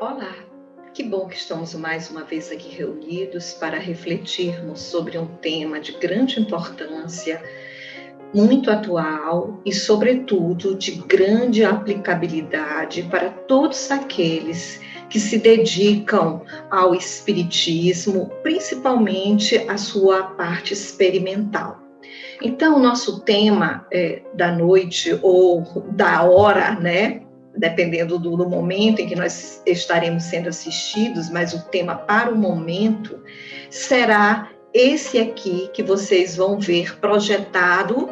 Olá, que bom que estamos mais uma vez aqui reunidos para refletirmos sobre um tema de grande importância, muito atual e, sobretudo, de grande aplicabilidade para todos aqueles que se dedicam ao espiritismo, principalmente a sua parte experimental. Então, o nosso tema da noite ou da hora, né? Dependendo do momento em que nós estaremos sendo assistidos, mas o tema para o momento será esse aqui que vocês vão ver projetado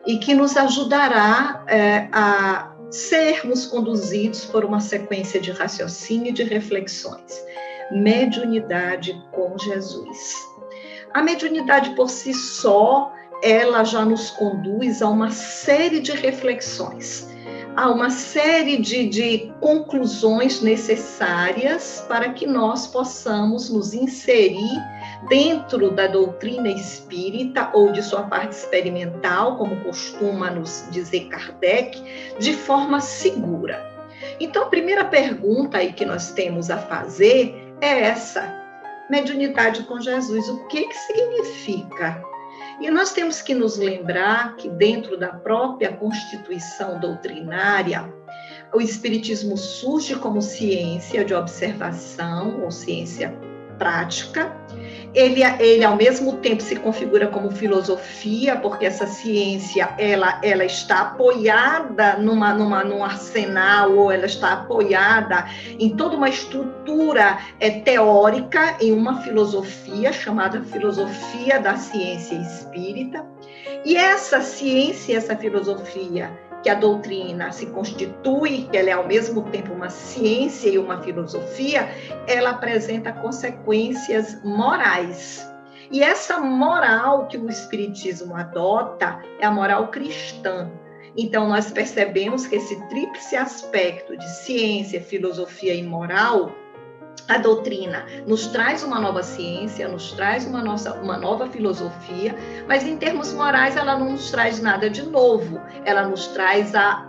e que nos ajudará a sermos conduzidos por uma sequência de raciocínio e de reflexões. Mediunidade com Jesus. A mediunidade por si só, ela já nos conduz a uma série de reflexões, a uma série de conclusões necessárias para que nós possamos nos inserir dentro da doutrina espírita ou de sua parte experimental, como costuma nos dizer Kardec, de forma segura. Então, a primeira pergunta aí que nós temos a fazer é essa: mediunidade com Jesus, o que significa? E nós temos que nos lembrar que dentro da própria constituição doutrinária, o Espiritismo surge como ciência de observação ou ciência prática. Ele ao mesmo tempo se configura como filosofia, porque essa ciência ela está apoiada num arsenal, ou ela está apoiada em toda uma estrutura teórica, em uma filosofia chamada filosofia da ciência espírita. E essa ciência, essa filosofia, que a doutrina se constitui, que ela é ao mesmo tempo uma ciência e uma filosofia, ela apresenta consequências morais. E essa moral que o Espiritismo adota é a moral cristã. Então, nós percebemos que esse tríplice aspecto de ciência, filosofia e moral, a doutrina nos traz uma nova ciência, nos traz uma nova filosofia, mas em termos morais ela não nos traz nada de novo, ela nos traz a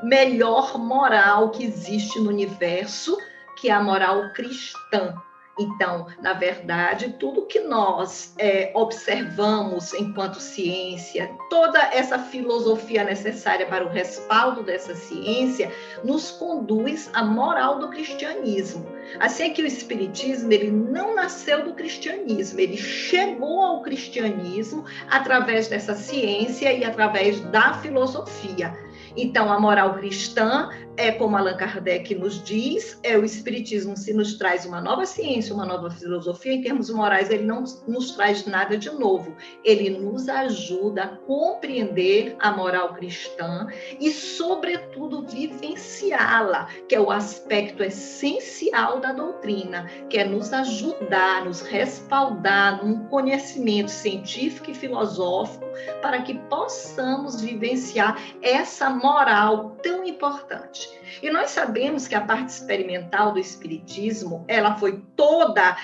melhor moral que existe no universo, que é a moral cristã. Então, na verdade, tudo que nós observamos enquanto ciência, toda essa filosofia necessária para o respaldo dessa ciência, nos conduz à moral do cristianismo. Assim é que o Espiritismo, ele não nasceu do cristianismo, ele chegou ao cristianismo através dessa ciência e através da filosofia. Então, a moral cristã é, como Allan Kardec nos diz, o Espiritismo se nos traz uma nova ciência, uma nova filosofia. Em termos morais, ele não nos traz nada de novo. Ele nos ajuda a compreender a moral cristã e, sobretudo, vivenciá-la, que é o aspecto essencial da doutrina, que é nos ajudar, nos respaldar num conhecimento científico e filosófico para que possamos vivenciar essa moral tão importante. E nós sabemos que a parte experimental do Espiritismo, ela foi toda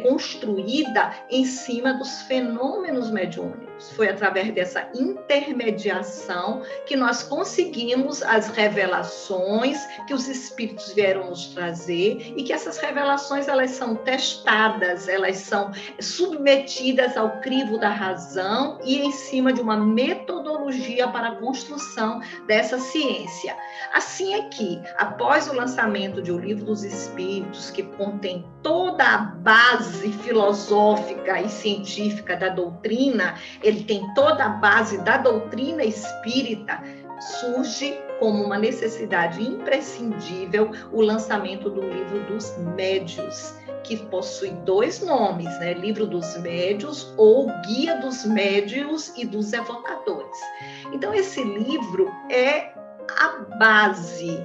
construída em cima dos fenômenos mediúnicos. Foi através dessa intermediação que nós conseguimos as revelações que os espíritos vieram nos trazer, e que essas revelações, elas são testadas, elas são submetidas ao crivo da razão e em cima de uma metodologia para a construção dessa ciência. Assim é que, após o lançamento de O Livro dos Espíritos, que contém toda a base filosófica e científica da doutrina, ele tem toda a base da doutrina espírita, surge como uma necessidade imprescindível o lançamento do Livro dos Médiuns, que possui dois nomes, né? Livro dos Médiuns ou Guia dos Médiuns e dos Evocadores. Então, esse livro é a base,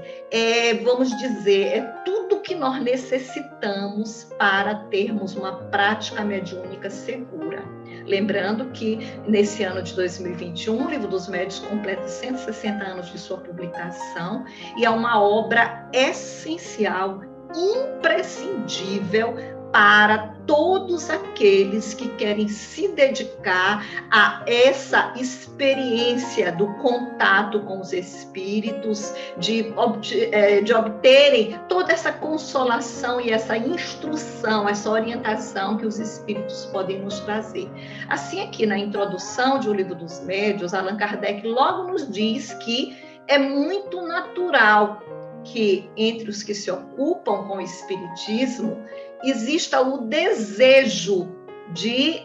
vamos dizer, tudo que nós necessitamos para termos uma prática mediúnica segura. Lembrando que, nesse ano de 2021, o Livro dos Médiuns completa 160 anos de sua publicação e é uma obra essencial, imprescindível para todos aqueles que querem se dedicar a essa experiência do contato com os espíritos, de obterem toda essa consolação e essa instrução, essa orientação que os espíritos podem nos trazer. Assim, aqui na introdução de O Livro dos Médiuns, Allan Kardec logo nos diz que é muito natural que entre os que se ocupam com o espiritismo exista o desejo de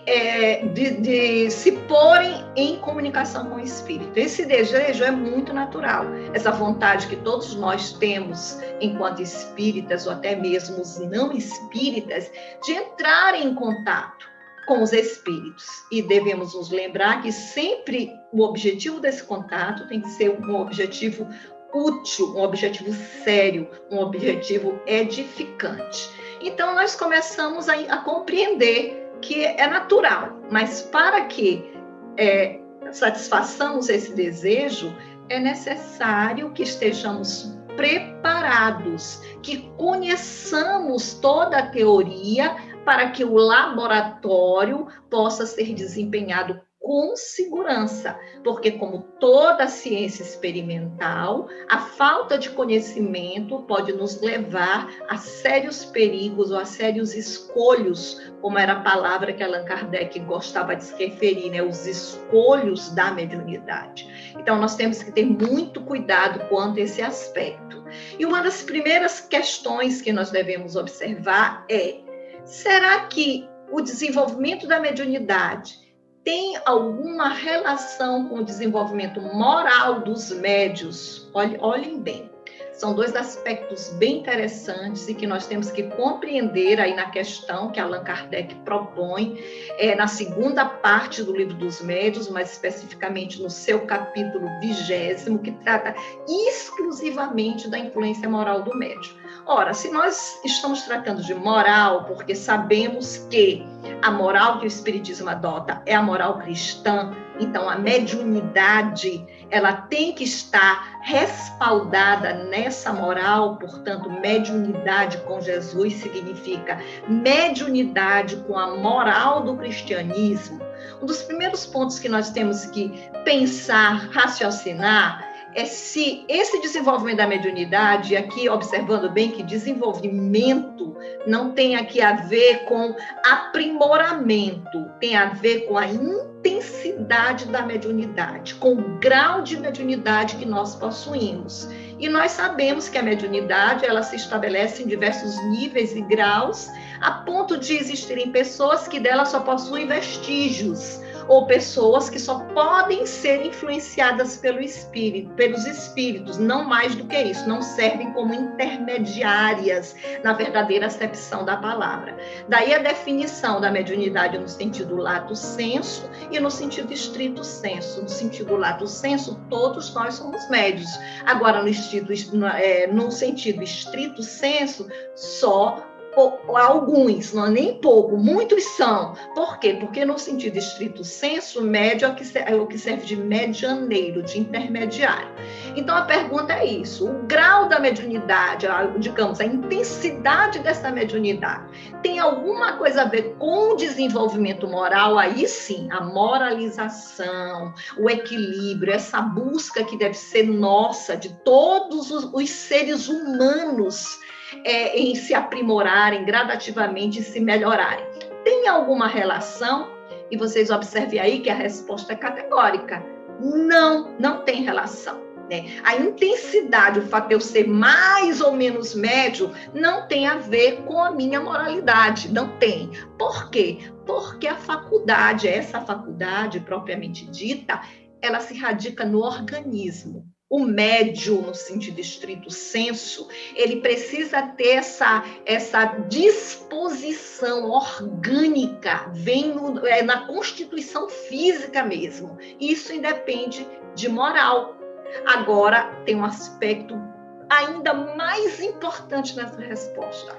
se porem em comunicação com o espírito. Esse desejo é muito natural, essa vontade que todos nós temos enquanto espíritas, ou até mesmo os não espíritas, de entrar em contato com os espíritos. E devemos nos lembrar que sempre o objetivo desse contato tem que ser um objetivo útil, um objetivo sério, um objetivo edificante. Então, nós começamos a compreender que é natural, mas para que satisfaçamos esse desejo, é necessário que estejamos preparados, que conheçamos toda a teoria para que o laboratório possa ser desempenhado com segurança, porque como toda ciência experimental, a falta de conhecimento pode nos levar a sérios perigos ou a sérios escolhos, como era a palavra que Allan Kardec gostava de se referir, né? Os escolhos da mediunidade. Então, nós temos que ter muito cuidado quanto a esse aspecto. E uma das primeiras questões que nós devemos observar é: será que o desenvolvimento da mediunidade tem alguma relação com o desenvolvimento moral dos médiuns? Olhem bem, são dois aspectos bem interessantes e que nós temos que compreender aí na questão que Allan Kardec propõe, na segunda parte do Livro dos Médiuns, mais especificamente no seu capítulo 20º, que trata exclusivamente da influência moral do médium. Ora, se nós estamos tratando de moral, porque sabemos que a moral que o Espiritismo adota é a moral cristã, então a mediunidade, ela tem que estar respaldada nessa moral. Portanto, mediunidade com Jesus significa mediunidade com a moral do cristianismo. Um dos primeiros pontos que nós temos que pensar, raciocinar, é se esse desenvolvimento da mediunidade, aqui observando bem que desenvolvimento não tem aqui a ver com aprimoramento, tem a ver com a intensidade da mediunidade, com o grau de mediunidade que nós possuímos. E nós sabemos que a mediunidade, ela se estabelece em diversos níveis e graus, a ponto de existirem pessoas que dela só possuem vestígios, ou pessoas que só podem ser influenciadas pelos espíritos, não mais do que isso, não servem como intermediárias na verdadeira acepção da palavra. Daí a definição da mediunidade no sentido lato sensu e no sentido estrito sensu. No sentido lato sensu, todos nós somos médios. Agora, no sentido estrito sensu, só alguns, não é nem pouco, muitos são. Por quê? Porque no sentido estrito sensu, médio é o que serve de medianeiro, de intermediário. Então a pergunta é isso: o grau da mediunidade, digamos, a intensidade dessa mediunidade, tem alguma coisa a ver com o desenvolvimento moral? Aí sim, a moralização, o equilíbrio, essa busca que deve ser nossa, de todos os seres humanos, em se aprimorarem gradativamente e se melhorarem. Tem alguma relação? E vocês observem aí que a resposta é categórica. Não tem relação. A intensidade, o fato de eu ser mais ou menos médio, não tem a ver com a minha moralidade, não tem. Por quê? Porque essa faculdade propriamente dita, ela se radica no organismo. O médium, no sentido estrito sensu, ele precisa ter essa disposição orgânica, vem na constituição física mesmo. Isso independe de moral. Agora, tem um aspecto ainda mais importante nessa resposta,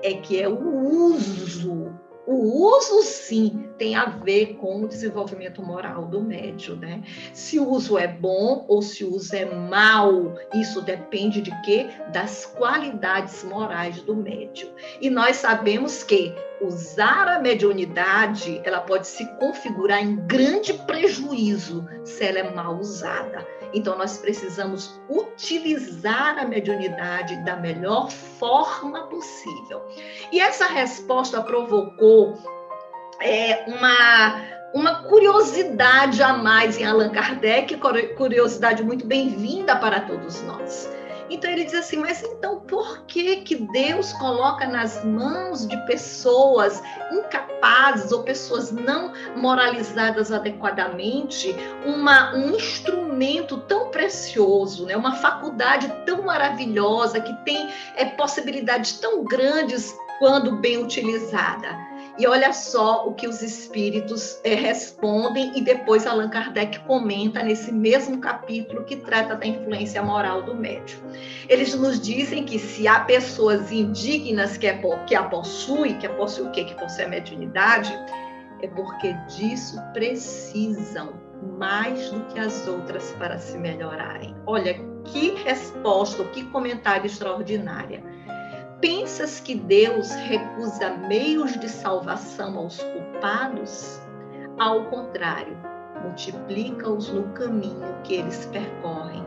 é que é o uso. O uso, sim, tem a ver com o desenvolvimento moral do médium, né? Se o uso é bom ou se o uso é mau, isso depende de quê? Das qualidades morais do médium. E nós sabemos que usar a mediunidade, ela pode se configurar em grande prejuízo se ela é mal usada. Então, nós precisamos utilizar a mediunidade da melhor forma possível. E essa resposta provocou uma curiosidade a mais em Allan Kardec, curiosidade muito bem-vinda para todos nós. Então ele diz assim, mas então por que Deus coloca nas mãos de pessoas incapazes ou pessoas não moralizadas adequadamente um instrumento tão precioso, né? Uma faculdade tão maravilhosa que tem possibilidades tão grandes quando bem utilizada? E olha só o que os espíritos respondem, e depois Allan Kardec comenta nesse mesmo capítulo que trata da influência moral do médium. Eles nos dizem que se há pessoas indignas que a possuem, que possui o quê? Que possui a mediunidade, é porque disso precisam mais do que as outras para se melhorarem. Olha que resposta, que comentário extraordinário. Pensas que Deus recusa meios de salvação aos culpados? Ao contrário, multiplica-os no caminho que eles percorrem.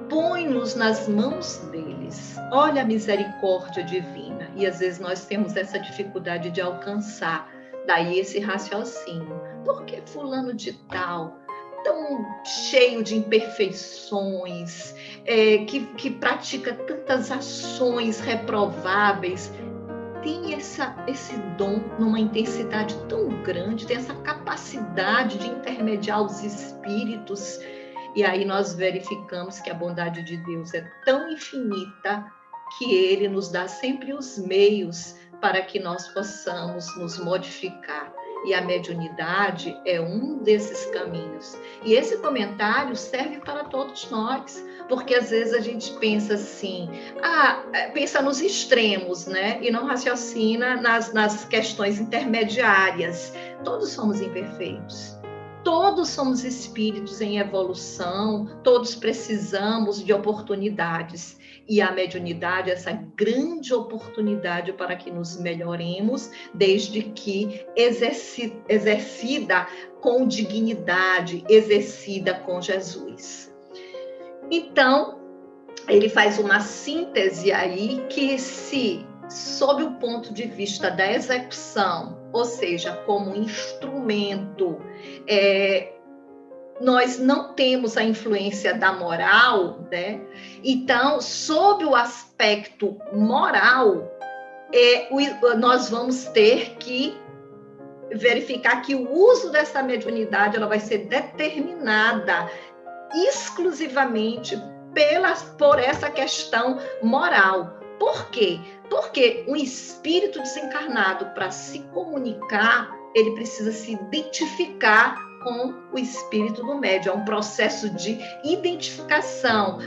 Põe-nos nas mãos deles. Olha a misericórdia divina. E às vezes nós temos essa dificuldade de alcançar. Daí esse raciocínio. Por que fulano de tal, tão cheio de imperfeições, que pratica tantas ações reprováveis, tem esse dom numa intensidade tão grande, tem essa capacidade de intermediar os espíritos? E aí nós verificamos que a bondade de Deus é tão infinita que Ele nos dá sempre os meios para que nós possamos nos modificar. E a mediunidade é um desses caminhos. E esse comentário serve para todos nós, porque às vezes a gente pensa assim, pensa nos extremos, né? E não raciocina nas questões intermediárias. Todos somos imperfeitos. Todos somos espíritos em evolução, todos precisamos de oportunidades. E a mediunidade é essa grande oportunidade para que nos melhoremos, desde que exercida com dignidade, exercida com Jesus. Então, ele faz uma síntese aí que, se sob o ponto de vista da execução, ou seja, como instrumento, nós não temos a influência da moral, né? Então, sob o aspecto moral, nós vamos ter que verificar que o uso dessa mediunidade ela vai ser determinada exclusivamente por essa questão moral. Por quê? Porque um espírito desencarnado, para se comunicar, ele precisa se identificar com o espírito do médium. É um processo de identificação,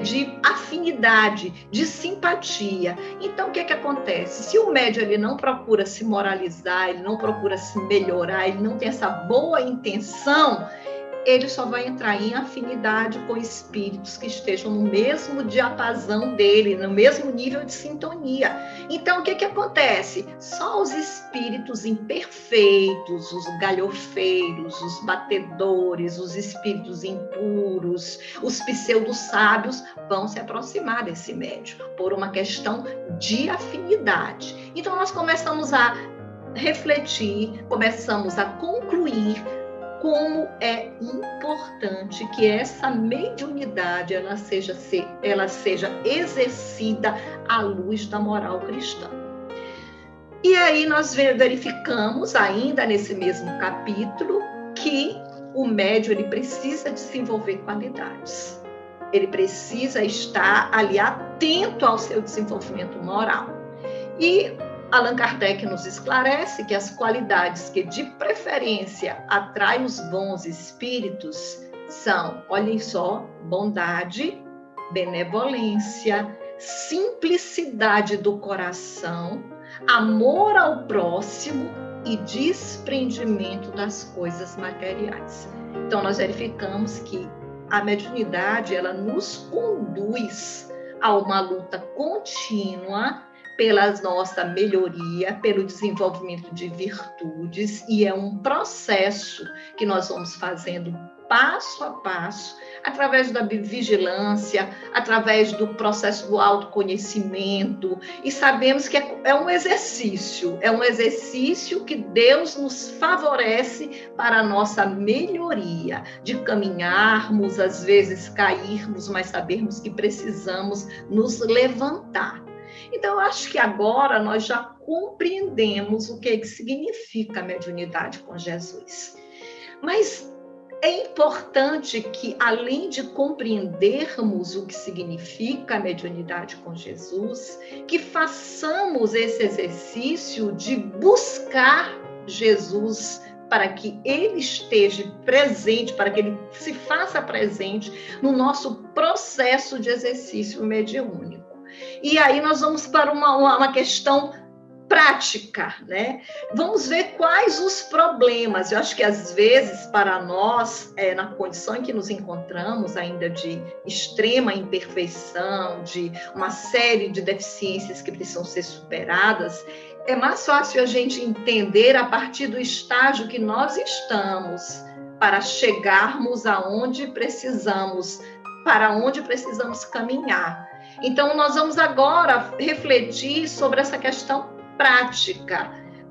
de afinidade, de simpatia. Então, o que acontece? Se o médium ele não procura se moralizar, ele não procura se melhorar, ele não tem essa boa intenção, ele só vai entrar em afinidade com espíritos que estejam no mesmo diapasão dele, no mesmo nível de sintonia. Então, o que acontece? Só os espíritos imperfeitos, os galhofeiros, os batedores, os espíritos impuros, os pseudo-sábios vão se aproximar desse médium, por uma questão de afinidade. Então, nós começamos a refletir, começamos a concluir como é importante que essa mediunidade ela seja exercida à luz da moral cristã. E aí nós verificamos, ainda nesse mesmo capítulo, que o médium ele precisa desenvolver qualidades. Ele precisa estar ali atento ao seu desenvolvimento moral. E Allan Kardec nos esclarece que as qualidades que, de preferência, atraem os bons espíritos são, olhem só, bondade, benevolência, simplicidade do coração, amor ao próximo e desprendimento das coisas materiais. Então, nós verificamos que a mediunidade, ela nos conduz a uma luta contínua pela nossa melhoria, pelo desenvolvimento de virtudes, e é um processo que nós vamos fazendo passo a passo, através da vigilância, através do processo do autoconhecimento, e sabemos que é um exercício que Deus nos favorece para a nossa melhoria, de caminharmos, às vezes cairmos, mas sabermos que precisamos nos levantar. Então, eu acho que agora nós já compreendemos o que significa a mediunidade com Jesus. Mas é importante que, além de compreendermos o que significa a mediunidade com Jesus, que façamos esse exercício de buscar Jesus para que ele esteja presente, para que ele se faça presente no nosso processo de exercício mediúnico. E aí nós vamos para uma questão prática, né? Vamos ver quais os problemas. Eu acho que às vezes para nós, na condição em que nos encontramos ainda de extrema imperfeição, de uma série de deficiências que precisam ser superadas, é mais fácil a gente entender a partir do estágio que nós estamos para chegarmos aonde precisamos, para onde precisamos caminhar. Então, nós vamos agora refletir sobre essa questão prática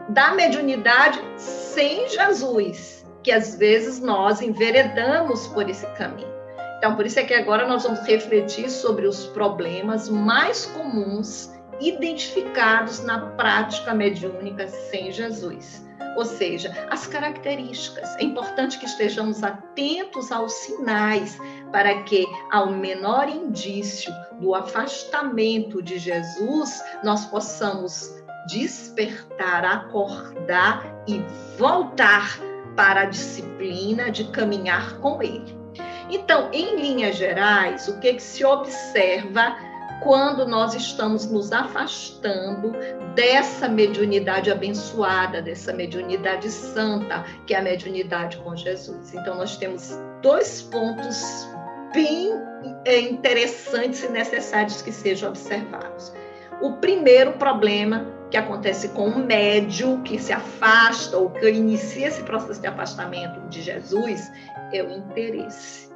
da mediunidade sem Jesus, que às vezes nós enveredamos por esse caminho. Então, por isso é que agora nós vamos refletir sobre os problemas mais comuns identificados na prática mediúnica sem Jesus. Ou seja, as características. É importante que estejamos atentos aos sinais para que, ao menor indício do afastamento de Jesus, nós possamos despertar, acordar e voltar para a disciplina de caminhar com ele. Então, em linhas gerais, o que se observa quando nós estamos nos afastando dessa mediunidade abençoada, dessa mediunidade santa, que é a mediunidade com Jesus? Então, nós temos 2 pontos bem interessantes e necessários que sejam observados. O primeiro problema que acontece com o médium que se afasta ou que inicia esse processo de afastamento de Jesus é o interesse.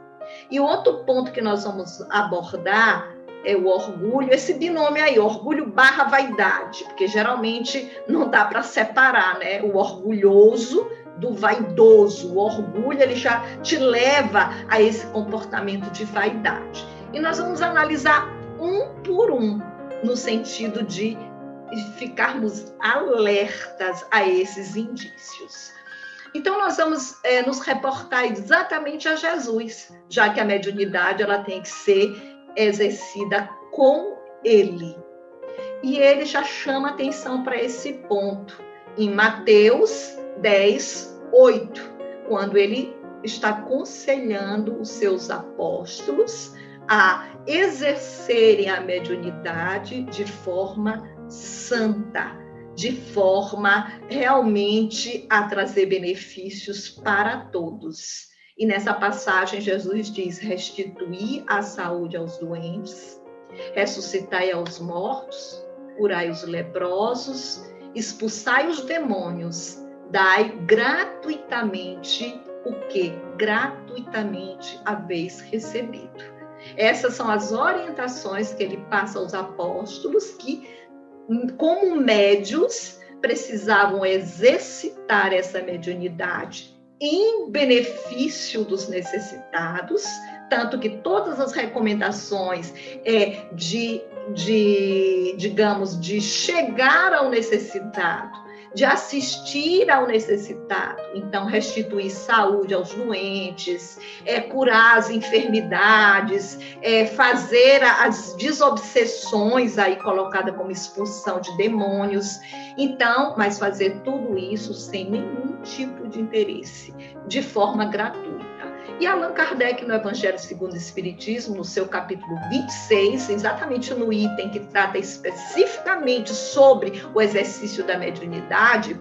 E o outro ponto que nós vamos abordar é o orgulho, esse binômio aí, orgulho / vaidade, porque geralmente não dá para separar, né? O orgulhoso do vaidoso. O orgulho, ele já te leva a esse comportamento de vaidade. E nós vamos analisar um por um, no sentido de ficarmos alertas a esses indícios. Então, nós vamos nos reportar exatamente a Jesus, já que a mediunidade ela tem que ser exercida com ele. E ele já chama atenção para esse ponto, em Mateus 10, 8, quando ele está aconselhando os seus apóstolos a exercerem a mediunidade de forma santa, de forma realmente a trazer benefícios para todos. E nessa passagem, Jesus diz: restituir a saúde aos doentes, ressuscitai aos mortos, curai os leprosos, expulsai os demônios, dai gratuitamente o que gratuitamente haveis recebido. Essas são as orientações que ele passa aos apóstolos que, como médios, precisavam exercitar essa mediunidade em benefício dos necessitados, tanto que todas as recomendações digamos, de chegar ao necessitado, de assistir ao necessitado, então restituir saúde aos doentes, curar as enfermidades, fazer as desobsessões aí colocada como expulsão de demônios, então, mas fazer tudo isso sem nenhum tipo de interesse, de forma gratuita. E Allan Kardec, no Evangelho segundo o Espiritismo, no seu capítulo 26, exatamente no item que trata especificamente sobre o exercício da mediunidade,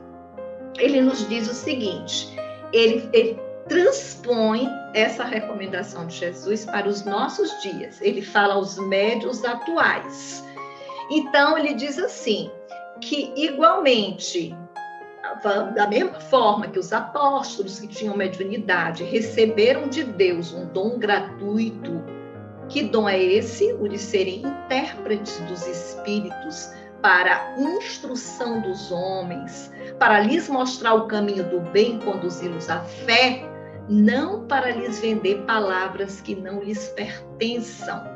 ele nos diz o seguinte: ele transpõe essa recomendação de Jesus para os nossos dias. Ele fala aos médiuns atuais. Então, ele diz assim, que igualmente, da mesma forma que os apóstolos que tinham mediunidade receberam de Deus um dom gratuito, que dom é esse? O de serem intérpretes dos espíritos para a instrução dos homens, para lhes mostrar o caminho do bem, conduzi-los à fé, não para lhes vender palavras que não lhes pertençam.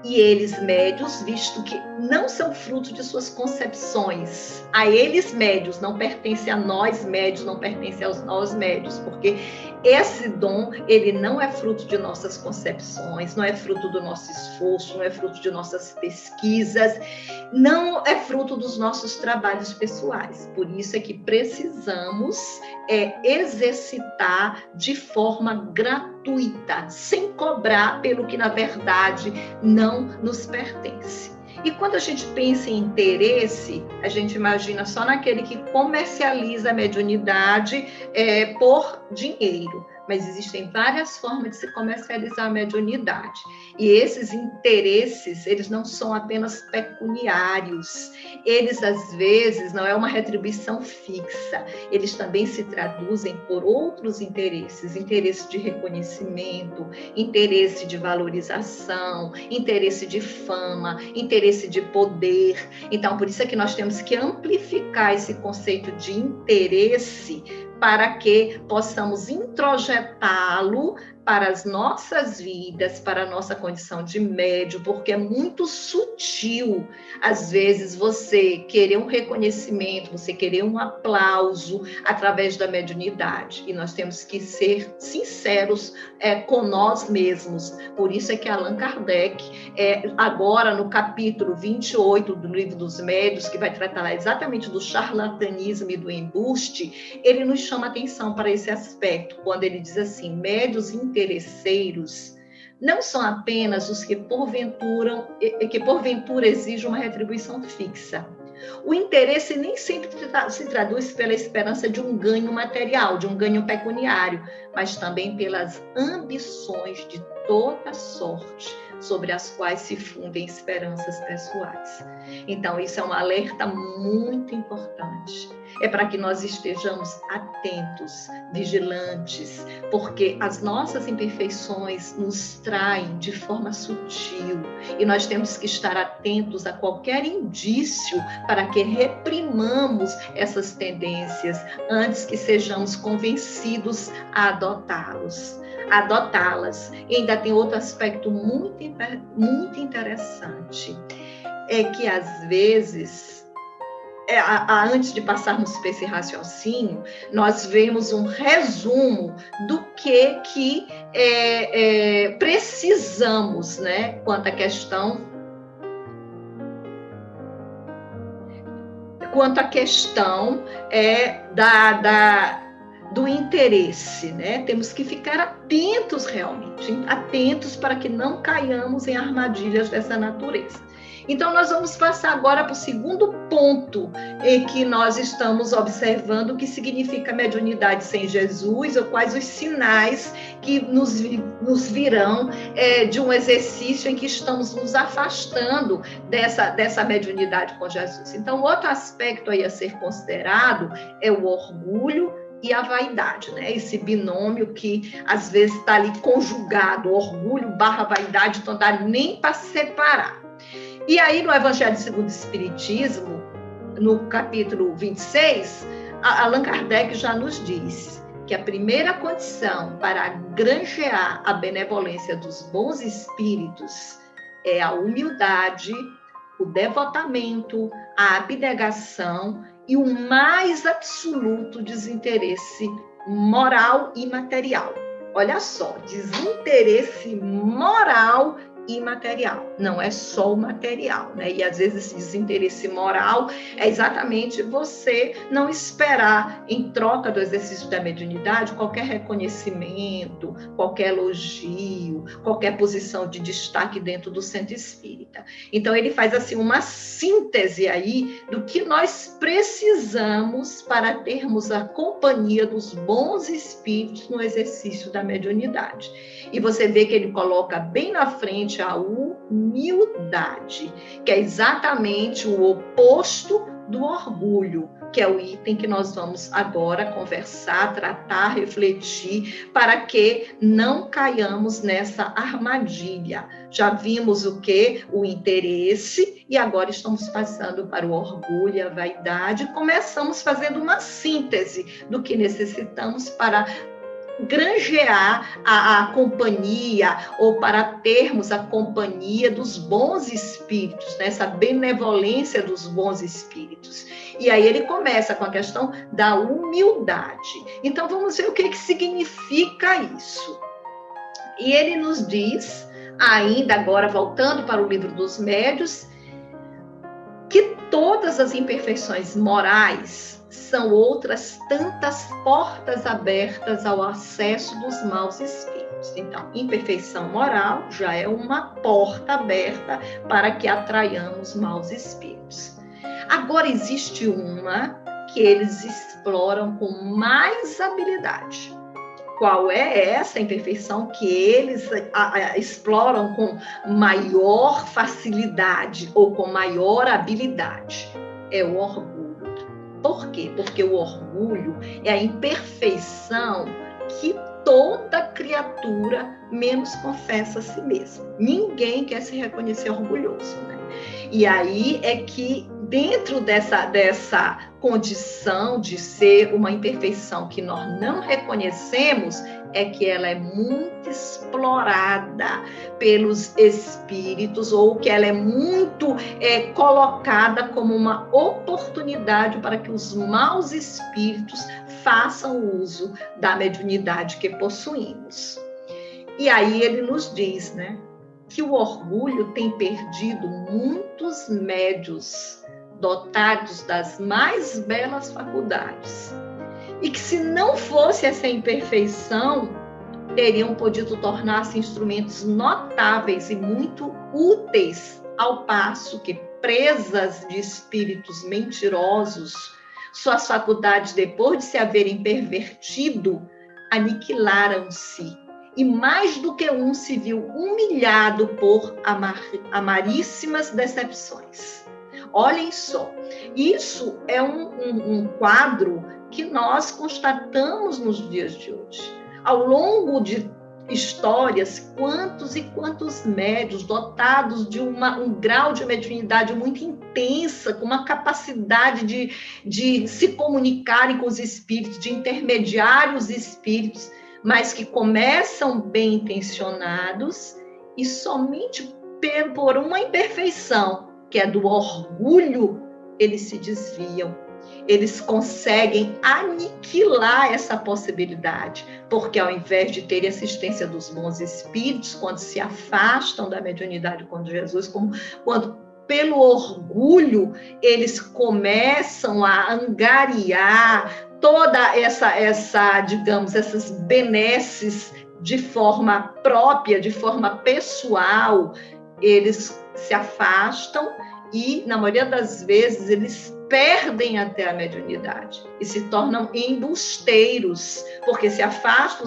E eles médios, visto que não são fruto de suas concepções, a eles médios, não pertence a nós médios, não pertence aos nós médios, porque esse dom, ele não é fruto de nossas concepções, não é fruto do nosso esforço, não é fruto de nossas pesquisas, não é fruto dos nossos trabalhos pessoais. Por isso é que precisamos exercitar de forma gratuita, sem cobrar pelo que, na verdade, não nos pertence. E quando a gente pensa em interesse, a gente imagina só naquele que comercializa a mediunidade por dinheiro. Mas existem várias formas de se comercializar a mediunidade. E esses interesses, eles não são apenas pecuniários. Eles, às vezes, não é uma retribuição fixa. Eles também se traduzem por outros interesses. Interesse de reconhecimento, interesse de valorização, interesse de fama, interesse de poder. Então, por isso é que nós temos que amplificar esse conceito de interesse para que possamos introjetá-lo para as nossas vidas, para a nossa condição de médium, porque é muito sutil, às vezes, você querer um reconhecimento, você querer um aplauso através da mediunidade. E nós temos que ser sinceros com nós mesmos. Por isso é que Allan Kardec, agora no capítulo 28 do Livro dos Médiuns, que vai tratar exatamente do charlatanismo e do embuste, ele nos chama atenção para esse aspecto, quando ele diz assim, médiuns interesseiros não são apenas os que porventura exigem uma retribuição fixa. O interesse nem sempre se traduz pela esperança de um ganho material, de um ganho pecuniário, mas também pelas ambições de toda sorte, sobre as quais se fundem esperanças pessoais. Então, isso é um alerta muito importante. É para que nós estejamos atentos, vigilantes, porque as nossas imperfeições nos traem de forma sutil e nós temos que estar atentos a qualquer indício para que reprimamos essas tendências antes que sejamos convencidos a adotá-las. E ainda tem outro aspecto muito interessante, é que às vezes, antes de passarmos por esse raciocínio, nós vemos um resumo do que precisamos, né, quanto à questão do interesse, né? Temos que ficar atentos realmente, atentos para que não caiamos em armadilhas dessa natureza. Então, nós vamos passar agora para o segundo ponto em que nós estamos observando o que significa mediunidade sem Jesus, ou quais os sinais que nos virão de um exercício em que estamos nos afastando dessa mediunidade com Jesus. Então, outro aspecto aí a ser considerado é o orgulho e a vaidade, né? Esse binômio que às vezes está ali conjugado, orgulho / vaidade, então não dá nem para separar. E aí no Evangelho segundo o Espiritismo, no capítulo 26, Allan Kardec já nos diz que a primeira condição para granjear a benevolência dos bons espíritos é a humildade, o devotamento, a abnegação e o mais absoluto desinteresse moral e material. Olha só, desinteresse moral e material, não é só o material, né? E às vezes esse desinteresse moral é exatamente você não esperar, em troca do exercício da mediunidade, qualquer reconhecimento, qualquer elogio, qualquer posição de destaque dentro do centro espírita. Então ele faz assim uma síntese aí do que nós precisamos para termos a companhia dos bons espíritos no exercício da mediunidade. E você vê que ele coloca bem na frente a humildade, que é exatamente o oposto do orgulho, que é o item que nós vamos agora conversar, tratar, refletir, para que não caiamos nessa armadilha. Já vimos o que? O interesse, e agora estamos passando para o orgulho e a vaidade. Começamos fazendo uma síntese do que necessitamos para granjear a companhia, ou para termos a companhia dos bons espíritos, né? Essa benevolência dos bons espíritos. E aí ele começa com a questão da humildade. Então vamos ver o que significa isso. E ele nos diz, ainda agora voltando para o livro dos Médiuns, que todas as imperfeições morais são outras tantas portas abertas ao acesso dos maus espíritos. Então, imperfeição moral já é uma porta aberta para que atraiamos maus espíritos. Agora, existe uma que eles exploram com mais habilidade. Qual é essa imperfeição que eles exploram com maior facilidade ou com maior habilidade? É o orgulho. Por quê? Porque o orgulho é a imperfeição que toda criatura menos confessa a si mesma. Ninguém quer se reconhecer orgulhoso, né? E aí é que dentro dessa condição de ser uma imperfeição que nós não reconhecemos, é que ela é muito explorada pelos espíritos, ou que ela é muito colocada como uma oportunidade para que os maus espíritos façam uso da mediunidade que possuímos. E aí ele nos diz, né, que o orgulho tem perdido muitos médiuns dotados das mais belas faculdades, e que se não fosse essa imperfeição, teriam podido tornar-se instrumentos notáveis e muito úteis, ao passo que, presas de espíritos mentirosos, suas faculdades, depois de se haverem pervertido, aniquilaram-se. E mais do que um se viu humilhado por amaríssimas decepções. Olhem só, isso é um quadro que nós constatamos nos dias de hoje. Ao longo de histórias, quantos e quantos médiuns dotados de um grau de mediunidade muito intensa, com uma capacidade de se comunicarem com os espíritos, de intermediar os espíritos, mas que começam bem intencionados e somente por uma imperfeição, que é do orgulho, eles se desviam. Eles conseguem aniquilar essa possibilidade, porque ao invés de ter assistência dos bons espíritos, quando se afastam da mediunidade com Jesus, quando pelo orgulho eles começam a angariar toda essa, digamos, essas benesses de forma própria, de forma pessoal, eles se afastam e, na maioria das vezes, eles perdem até a mediunidade e se tornam embusteiros, porque se afastam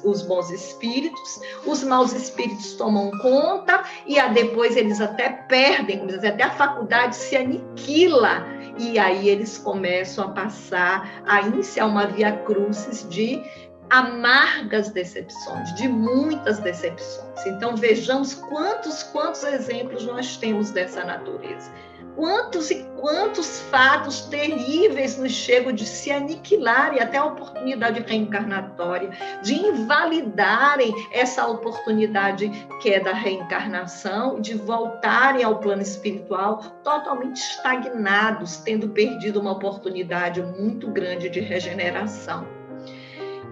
os bons espíritos, os maus espíritos tomam conta e depois eles até perdem, até a faculdade se aniquila, e aí eles começam a passar a iniciar uma via crucis de amargas decepções, de muitas decepções. Então vejamos quantos exemplos nós temos dessa natureza. Quantos e quantos fatos terríveis nos chegam de se aniquilarem até a oportunidade reencarnatória, de invalidarem essa oportunidade que é da reencarnação, de voltarem ao plano espiritual totalmente estagnados, tendo perdido uma oportunidade muito grande de regeneração.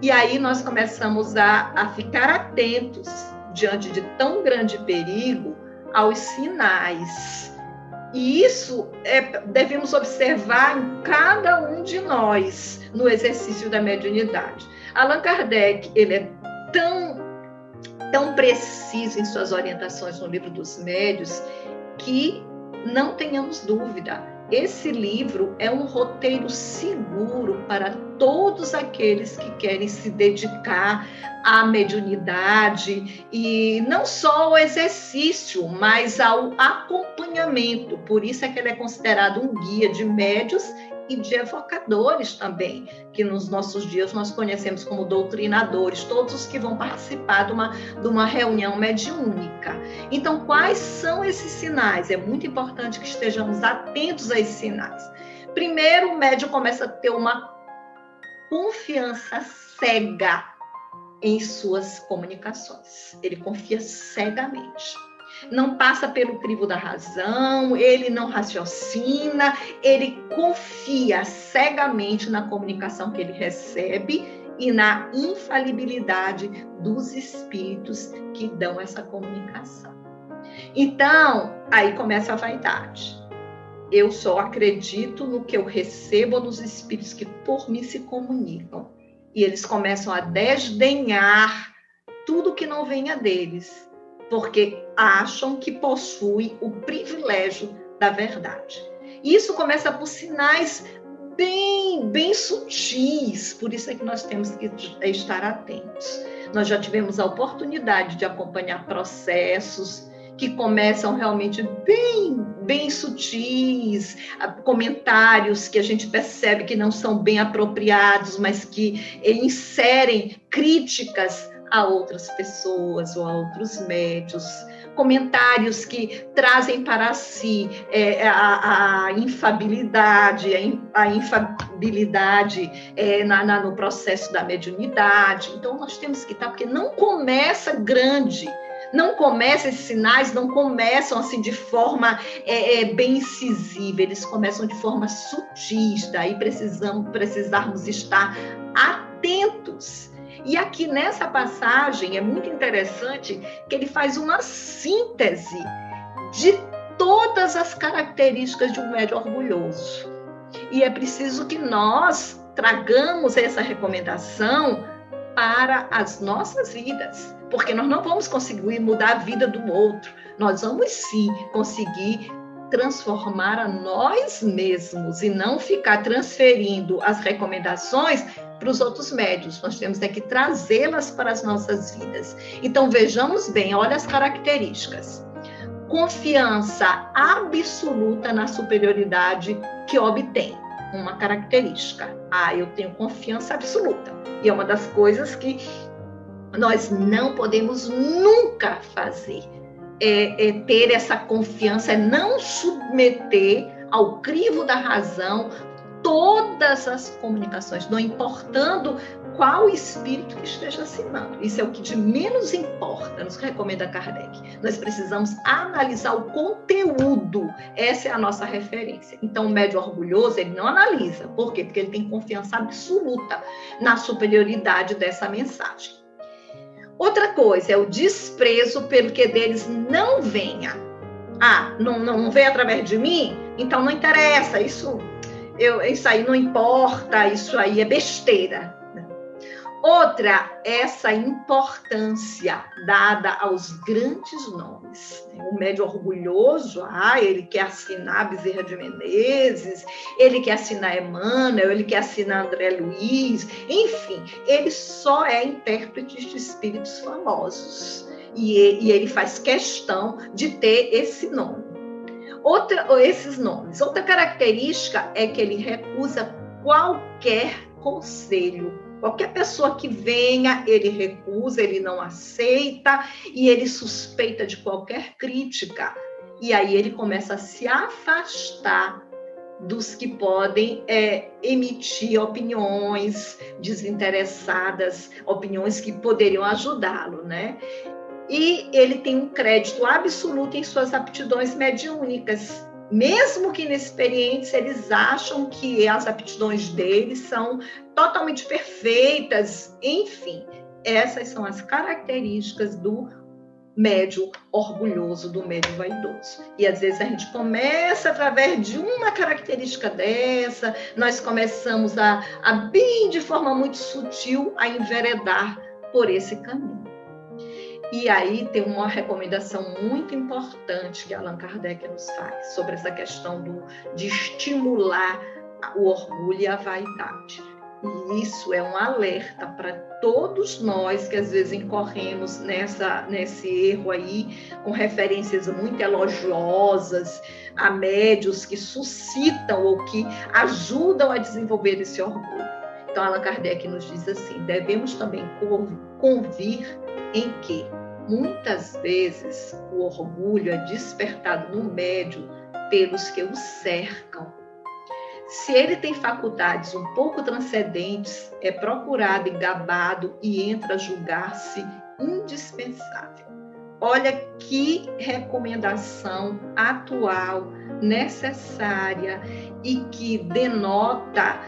E aí nós começamos a ficar atentos diante de tão grande perigo aos sinais. E isso devemos observar em cada um de nós no exercício da mediunidade. Allan Kardec, ele é tão preciso em suas orientações no Livro dos Médiuns que não tenhamos dúvida, esse livro é um roteiro seguro para todos aqueles que querem se dedicar à mediunidade, e não só ao exercício, mas ao acompanhamento. Por isso é que ele é considerado um guia de médios e de evocadores também, que nos nossos dias nós conhecemos como doutrinadores, todos os que vão participar de uma reunião mediúnica. Então, quais são esses sinais? É muito importante que estejamos atentos a esses sinais. Primeiro, o médium começa a ter uma confiança cega em suas comunicações. Ele confia cegamente. Não passa pelo crivo da razão, ele não raciocina, ele confia cegamente na comunicação que ele recebe e na infalibilidade dos espíritos que dão essa comunicação. Então, aí começa a vaidade. Eu só acredito no que eu recebo nos espíritos que por mim se comunicam. E eles começam a desdenhar tudo que não venha deles, porque acham que possuem o privilégio da verdade. Isso começa por sinais bem sutis, por isso é que nós temos que estar atentos. Nós já tivemos a oportunidade de acompanhar processos que começam realmente bem sutis, comentários que a gente percebe que não são bem apropriados, mas que inserem críticas a outras pessoas ou a outros médios, comentários que trazem para si a infabilidade, no processo da mediunidade. Então, nós temos que estar, porque não começa grande, não começa, esses sinais não começam assim de forma bem incisiva, eles começam de forma sutis, daí precisarmos estar atentos. E aqui nessa passagem é muito interessante que ele faz uma síntese de todas as características de um médium orgulhoso. E é preciso que nós tragamos essa recomendação para as nossas vidas, porque nós não vamos conseguir mudar a vida do outro, nós vamos sim conseguir transformar a nós mesmos e não ficar transferindo as recomendações para os outros médios. Nós temos que trazê-las para as nossas vidas. Então, vejamos bem, olha as características. Confiança absoluta na superioridade que obtém. Uma característica. Eu tenho confiança absoluta. E é uma das coisas que nós não podemos nunca fazer. Ter essa confiança, não submeter ao crivo da razão todas as comunicações, não importando qual espírito que esteja assinando. Isso é o que de menos importa, nos recomenda Kardec. Nós precisamos analisar o conteúdo, essa é a nossa referência. Então, o médium orgulhoso, ele não analisa. Por quê? Porque ele tem confiança absoluta na superioridade dessa mensagem. Outra coisa é o desprezo pelo que deles não venha. Não vem através de mim? Então não interessa, isso aí não importa, isso aí é besteira. Outra, essa importância dada aos grandes nomes. O médium orgulhoso, ele quer assinar Bezerra de Menezes, ele quer assinar Emmanuel, ele quer assinar André Luiz, enfim, ele só é intérprete de espíritos famosos. E ele faz questão de ter esse nome. Esses nomes. Outra característica é que ele recusa qualquer conselho. Qualquer pessoa que venha, ele recusa, ele não aceita e ele suspeita de qualquer crítica. E aí ele começa a se afastar dos que podem emitir opiniões desinteressadas, opiniões que poderiam ajudá-lo, né? E ele tem um crédito absoluto em suas aptidões mediúnicas. Mesmo que inexperientes, eles acham que as aptidões deles são totalmente perfeitas. Enfim, essas são as características do médium orgulhoso, do médium vaidoso. E às vezes a gente começa através de uma característica dessa, nós começamos bem de forma muito sutil a enveredar por esse caminho. E aí tem uma recomendação muito importante que Allan Kardec nos faz sobre essa questão de estimular o orgulho e a vaidade. E isso é um alerta para todos nós que às vezes incorremos nesse erro aí, com referências muito elogiosas a médios que suscitam ou que ajudam a desenvolver esse orgulho. Então, Allan Kardec nos diz assim: devemos também convir em que, muitas vezes, o orgulho é despertado no médium pelos que o cercam. Se ele tem faculdades um pouco transcendentes, é procurado e gabado e entra a julgar-se indispensável. Olha que recomendação atual, necessária e que denota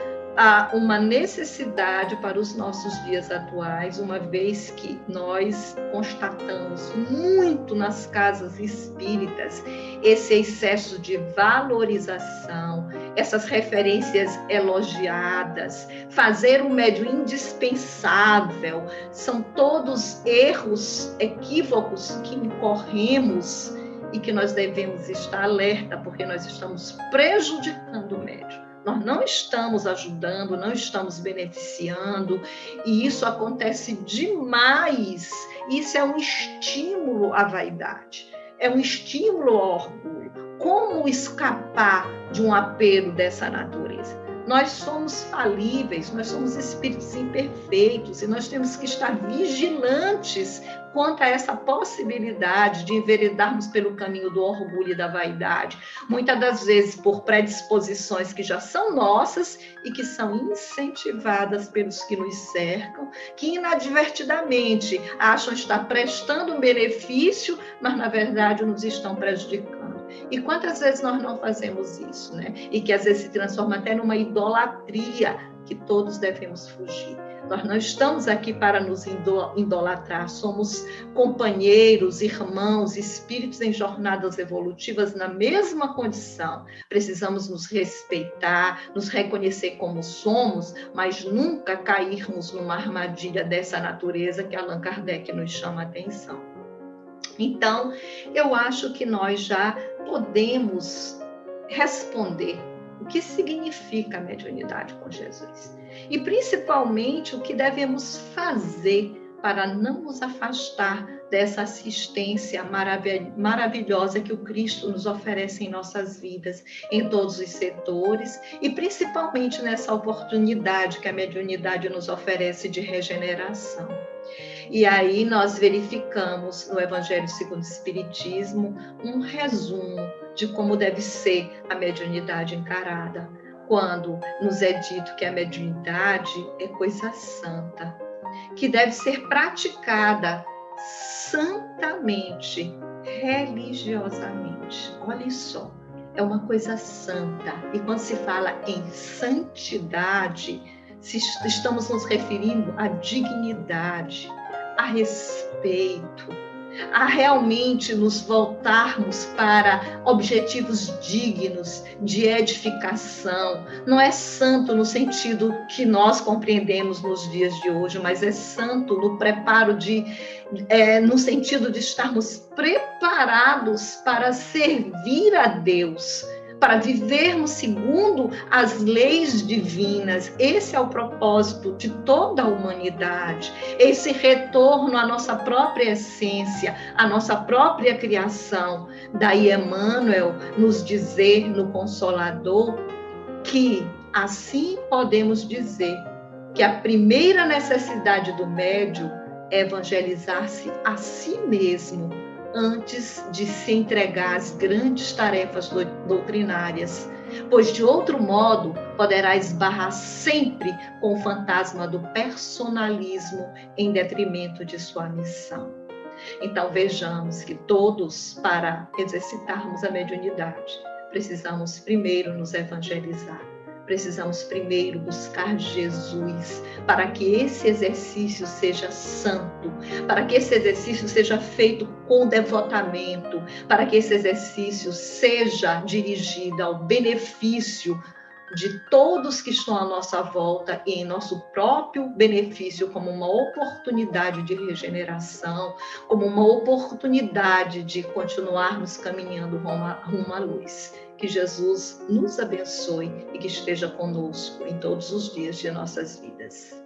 uma necessidade para os nossos dias atuais, uma vez que nós constatamos muito nas casas espíritas esse excesso de valorização, essas referências elogiadas, fazer o médium indispensável, são todos erros, equívocos que incorremos e que nós devemos estar alerta, porque nós estamos prejudicando o médium. Nós não estamos ajudando, não estamos beneficiando, e isso acontece demais. Isso é um estímulo à vaidade, é um estímulo ao orgulho. Como escapar de um apelo dessa natureza? Nós somos falíveis, nós somos espíritos imperfeitos e nós temos que estar vigilantes quanto a essa possibilidade de enveredarmos pelo caminho do orgulho e da vaidade, muitas das vezes por predisposições que já são nossas e que são incentivadas pelos que nos cercam, que inadvertidamente acham estar prestando um benefício, mas na verdade nos estão prejudicando. E quantas vezes nós não fazemos isso, né? E que às vezes se transforma até numa idolatria que todos devemos fugir. Nós não estamos aqui para nos idolatrar, somos companheiros, irmãos, espíritos em jornadas evolutivas na mesma condição. Precisamos nos respeitar, nos reconhecer como somos, mas nunca cairmos numa armadilha dessa natureza que Allan Kardec nos chama a atenção. Então, eu acho que nós já podemos responder o que significa a mediunidade com Jesus. E, principalmente, o que devemos fazer para não nos afastar dessa assistência maravilhosa que o Cristo nos oferece em nossas vidas, em todos os setores, e principalmente nessa oportunidade que a mediunidade nos oferece de regeneração. E aí nós verificamos no Evangelho segundo o Espiritismo um resumo de como deve ser a mediunidade encarada, quando nos é dito que a mediunidade é coisa santa, que deve ser praticada santamente, religiosamente. Olha só, é uma coisa santa. E quando se fala em santidade, estamos nos referindo à dignidade, a respeito, a realmente nos voltarmos para objetivos dignos de edificação. Não é santo no sentido que nós compreendemos nos dias de hoje, mas é santo no preparo no sentido de estarmos preparados para servir a Deus, para vivermos segundo as leis divinas. Esse é o propósito de toda a humanidade, esse retorno à nossa própria essência, à nossa própria criação. Daí Emmanuel nos dizer no Consolador que assim podemos dizer que a primeira necessidade do médium é evangelizar-se a si mesmo, antes de se entregar às grandes tarefas doutrinárias, pois de outro modo poderá esbarrar sempre com o fantasma do personalismo em detrimento de sua missão. Então vejamos que todos, para exercitarmos a mediunidade, precisamos primeiro nos evangelizar. Precisamos primeiro buscar Jesus, para que esse exercício seja santo, para que esse exercício seja feito com devotamento, para que esse exercício seja dirigido ao benefício de todos que estão à nossa volta e em nosso próprio benefício, como uma oportunidade de regeneração, como uma oportunidade de continuarmos caminhando rumo à luz. Que Jesus nos abençoe e que esteja conosco em todos os dias de nossas vidas.